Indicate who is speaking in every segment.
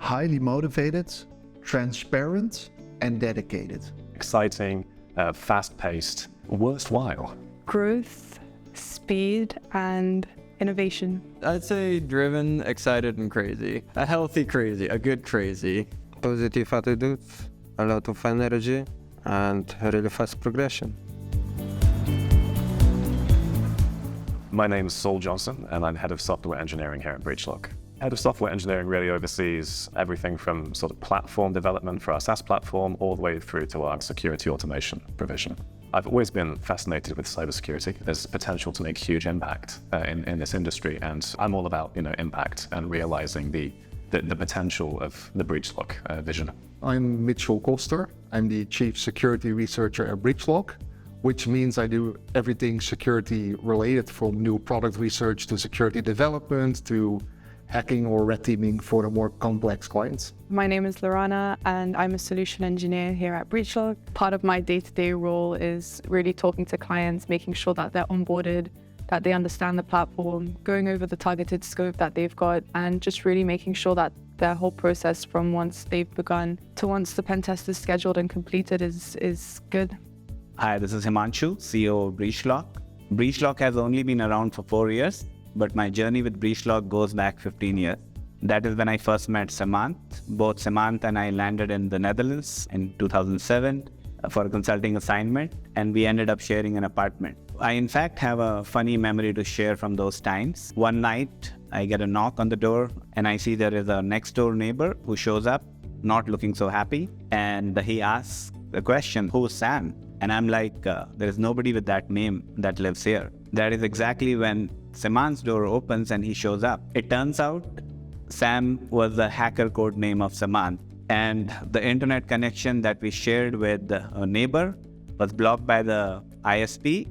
Speaker 1: highly motivated, transparent, and dedicated.
Speaker 2: Exciting, fast-paced, worthwhile.
Speaker 3: Growth, speed, and innovation.
Speaker 4: I'd say driven, excited, and crazy. A healthy crazy, a good crazy.
Speaker 5: Positive attitude, a lot of energy, and a really fast progression.
Speaker 2: My name is Saul Johnson, and I'm head of software engineering here at BreachLock. Head of software engineering really oversees everything from sort of platform development for our SaaS platform all the way through to our security automation provision. I've always been fascinated with cybersecurity. There's potential to make huge impact in this industry, and I'm all about impact and realizing the potential of the BreachLock vision.
Speaker 6: I'm Mitchell Koster. I'm the Chief Security Researcher at BreachLock, which means I do everything security related, from new product research to security development to hacking or red teaming for the more complex clients.
Speaker 3: My name is Lorana, and I'm a solution engineer here at BreachLock. Part of my day-to-day role is really talking to clients, making sure that they're onboarded, that they understand the platform, going over the targeted scope that they've got, and just really making sure that their whole process from once they've begun to once the pen test is scheduled and completed is good.
Speaker 7: Hi, this is Himanshu, CEO of BreachLock. BreachLock has only been around for 4 years, but my journey with BreachLock goes back 15 years. That is when I first met Seemant. Both Seemant and I landed in the Netherlands in 2007 for a consulting assignment, and we ended up sharing an apartment. I in fact have a funny memory to share from those times. One night, I get a knock on the door and I see there is a next door neighbor who shows up, not looking so happy. And he asks the question, "Who's Sam?" And I'm like, there is nobody with that name that lives here. That is exactly when Seemant's door opens and he shows up. It turns out Sam was the hacker code name of Seemant, and the internet connection that we shared with a neighbor was blocked by the ISP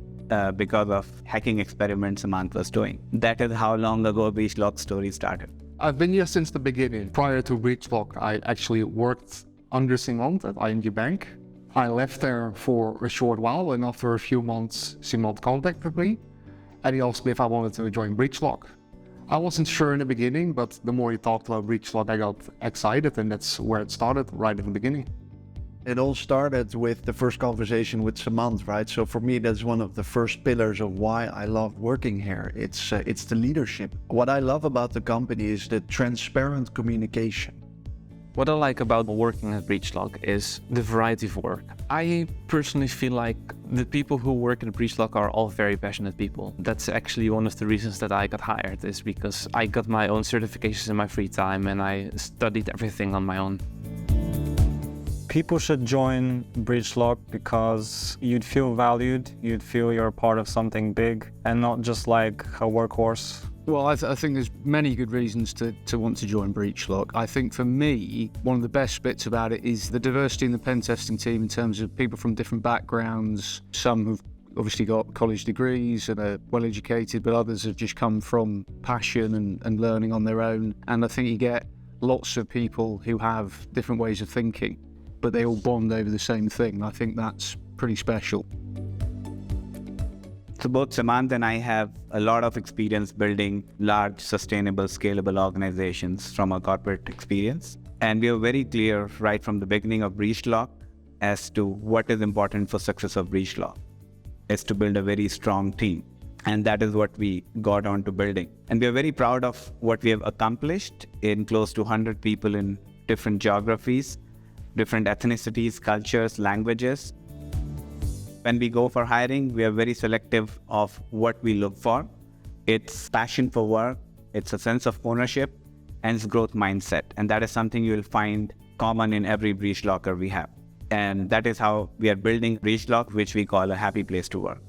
Speaker 7: because of hacking experiments Seemant was doing. That is how long ago BreachLock story started.
Speaker 6: I've been here since the beginning. Prior to BreachLock, I actually worked under Seemant at ING Bank. I left there for a short while, and after a few months, Seemant contacted me, and he asked me if I wanted to join BreachLock. I wasn't sure in the beginning, but the more he talked about BreachLock, I got excited, and that's where it started, right in the beginning.
Speaker 1: It all started with the first conversation with Seemant, right? So for me, that's one of the first pillars of why I love working here. It's the leadership. What I love about the company is the transparent communication.
Speaker 8: What I like about working at BreachLock is the variety of work. I personally feel like the people who work at BreachLock are all very passionate people. That's actually one of the reasons that I got hired, is because I got my own certifications in my free time and I studied everything on my own.
Speaker 9: People should join BreachLock because you'd feel valued, you'd feel you're part of something big and not just like a workhorse.
Speaker 10: Well, I think there's many good reasons to want to join BreachLock. I think for me, one of the best bits about it is the diversity in the pen testing team in terms of people from different backgrounds. Some who've obviously got college degrees and are well educated, but others have just come from passion and learning on their own. And I think you get lots of people who have different ways of thinking, but they all bond over the same thing. I think that's pretty special.
Speaker 7: So both Seemant and I have a lot of experience building large, sustainable, scalable organizations from our corporate experience. And we are very clear right from the beginning of BreachLock as to what is important for success of BreachLock is to build a very strong team. And that is what we got on to building. And we are very proud of what we have accomplished in close to 100 people in different geographies, different ethnicities, cultures, languages. When we go for hiring, we are very selective of what we look for. It's passion for work, it's a sense of ownership, and it's growth mindset. And that is something you will find common in every BreachLocker we have. And that is how we are building BreachLock, which we call a happy place to work.